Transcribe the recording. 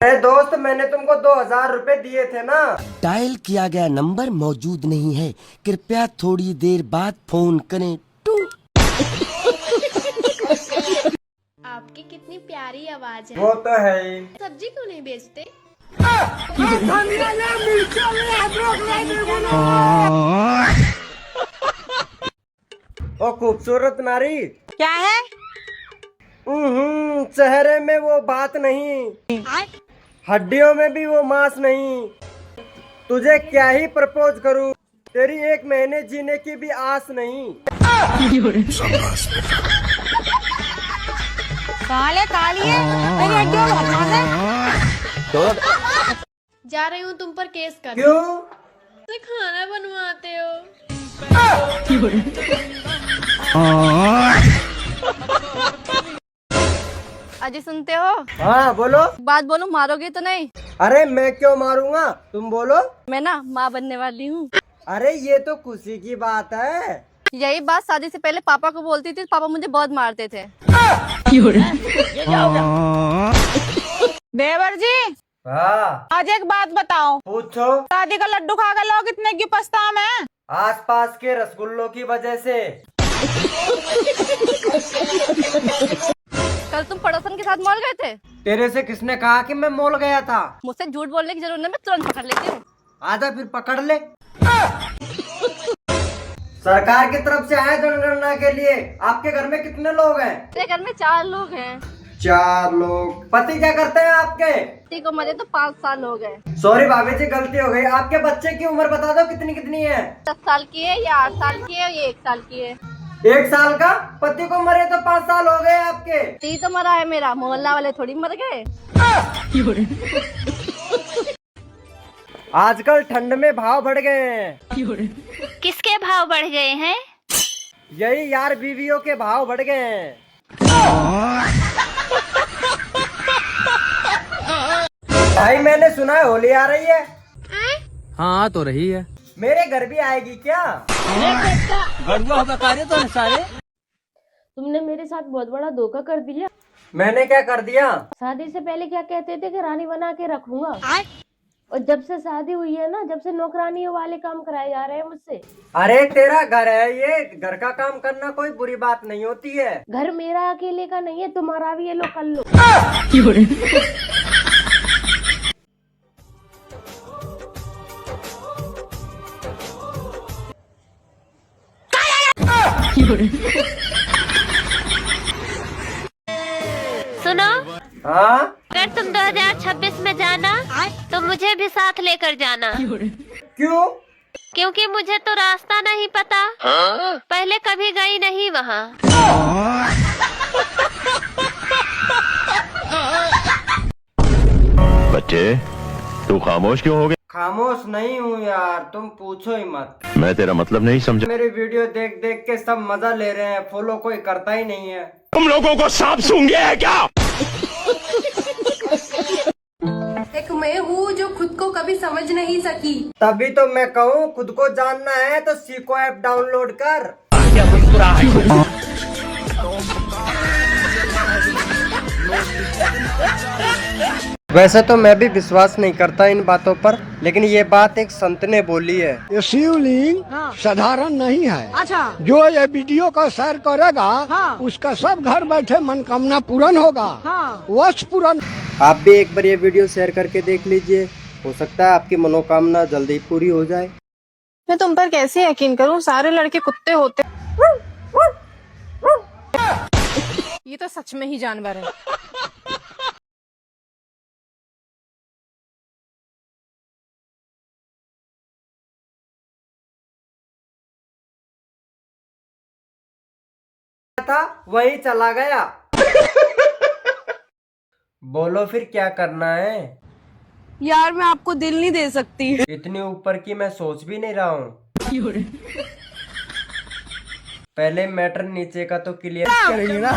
अरे दोस्त, मैंने तुमको 2000 रुपए दिए थे ना। डायल किया गया नंबर मौजूद नहीं है, कृपया थोड़ी देर बाद फोन करें। आपकी कितनी प्यारी आवाज है। वो तो है ही। सब्जी क्यों नहीं बेचते? ओ खूबसूरत नारी, क्या है? चेहरे में वो बात नहीं, हड्डियों में भी वो मांस नहीं। तुझे क्या ही प्रपोज करूं, तेरी 1 महीने जीने की भी आस नहीं। काले काली है, मेरी हड्डियों में बदमाश है। जा रही हूँ तुम पर केस कर। क्यों? तुम खाना बनवाते हो। अजी सुनते हो? हाँ बोलो। बात बोलो, मारोगे तो नहीं? अरे मैं क्यों मारूंगा, तुम बोलो। मैं ना माँ बनने वाली हूँ। अरे ये तो खुशी की बात है। यही बात शादी से पहले पापा को बोलती थी, पापा मुझे बहुत मारते थे। देवर जी, हाँ आज एक बात बताओ, पूछो। शादी का लड्डू खा कर लोग इतने क्यों पछताए हैं? आसपास के रसगुल्लों की वजह से। कल तुम पड़ोसन के साथ मॉल गए थे। तेरे से किसने कहा कि मैं मॉल गया था? मुझसे झूठ बोलने की जरूरत नहीं, मैं तुरंत पकड़ लेती हूँ। आजा फिर पकड़ ले। सरकार की तरफ से आए जनगणना के लिए। आपके घर में कितने लोग हैं? मेरे घर में 4 लोग हैं। 4 लोग। पति क्या करते हैं आपके? पति को मरे तो 5 साल हो गए। सॉरी भाभी जी, गलती हो गई। आपके बच्चे की उम्र बता दो, कितनी कितनी है? 10 साल की है, या 8 साल की है, या 1 साल की है। 1 साल का? पति को मरे तो 5 साल हो गए आपके। पति तो मरा है मेरा, मोहल्ला वाले थोड़ी मर गए। आजकल ठंड में भाव बढ़ गए हैं। किसके भाव बढ़ गए हैं? यही यार बीवियों के भाव बढ़ गए हैं। भाई मैंने सुना है होली आ रही है। हाँ तो रही है। मेरे घर भी आएगी क्या? तुमने मेरे साथ बहुत बड़ा धोखा कर दिया। मैंने क्या कर दिया? शादी से पहले क्या कहते थे कि रानी बना के रखूंगा, और जब से शादी हुई है ना, जब से नौकरानियों वाले काम कराए जा रहे हैं मुझसे। अरे तेरा घर है, ये घर का काम करना कोई बुरी बात नहीं होती है। घर मेरा अकेले का नहीं है, तुम्हारा भी है, लो कर लो। सुनो, हाँ अगर तुम 2026 में जाना तो मुझे भी साथ लेकर जाना। क्यों? क्योंकि मुझे तो रास्ता नहीं पता। पहले कभी गई नहीं वहाँ। बच्चे, तू खामोश क्यों हो गया? खामोश नहीं हूँ यार, तुम पूछो ही मत। मैं तेरा मतलब नहीं समझा। मेरी वीडियो देख देख के सब मजा ले रहे हैं, फॉलो कोई करता ही नहीं है। तुम लोगों को सांप सूंघ गया है क्या? एक मैं हूँ जो खुद को कभी समझ नहीं सकी। तभी तो मैं कहूँ, खुद को जानना है तो सीको ऐप डाउनलोड कर। वैसे तो मैं भी विश्वास नहीं करता इन बातों पर, लेकिन ये बात एक संत ने बोली है। ये शिवलिंग साधारण नहीं है। अच्छा। जो ये वीडियो का शेयर करेगा, उसका सब घर बैठे मनोकामना पूर्ण होगा। वश पूर्ण। आप भी एक बार ये वीडियो शेयर करके देख लीजिए, हो सकता है आपकी मनोकामना जल्दी पूरी हो जाए। मैं तुम पर कैसे यकीन करूं, सारे लड़के कुत्ते होते। ये तो सच में ही जानवर है। था वही चला गया। बोलो फिर क्या करना है? यार मैं आपको दिल नहीं दे सकती। इतनी ऊपर की मैं सोच भी नहीं रहा हूँ। पहले मैटर नीचे का तो क्लियर करेंगे ना।